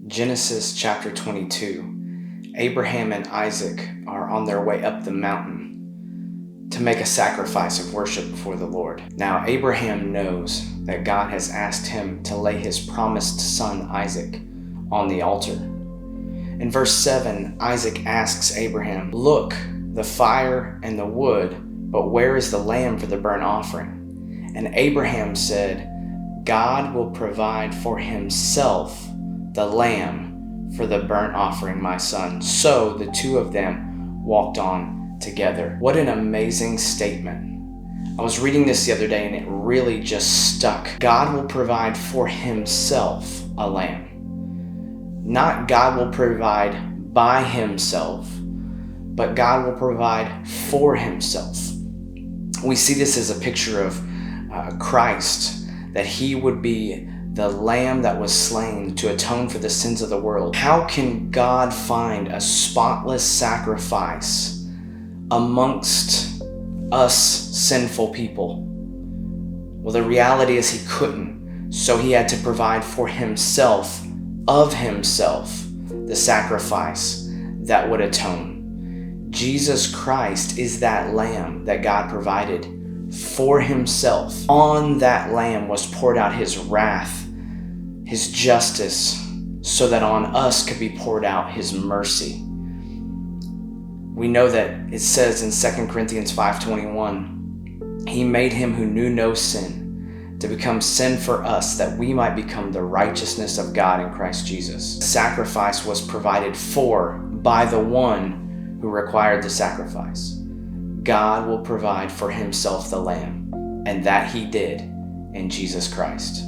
Genesis chapter 22, Abraham and Isaac are on their way up the mountain to make a sacrifice of worship before the Lord. Now, Abraham knows that God has asked him to lay his promised son Isaac on the altar. In verse 7, Isaac asks Abraham, "Look, the fire and the wood, but where is the lamb for the burnt offering?" And Abraham said, "God will provide for himself the lamb for the burnt offering, my son." So the two of them walked on together. What an amazing statement. I was reading this the other day and it really just stuck. God will provide for himself a lamb. Not God will provide by himself, but God will provide for himself. We see this as a picture of Christ, that he would be the lamb that was slain to atone for the sins of the world. How can God find a spotless sacrifice amongst us sinful people? Well, the reality is he couldn't. So he had to provide for himself, of himself, the sacrifice that would atone. Jesus Christ is that lamb that God provided for himself. On that lamb was poured out his wrath, his justice, so that on us could be poured out his mercy. We know that it says in 2 Corinthians 5:21, he made him who knew no sin to become sin for us, that we might become the righteousness of God in Christ Jesus. Sacrifice was provided for by the one who required the sacrifice. God will provide for himself the lamb, and that he did in Jesus Christ.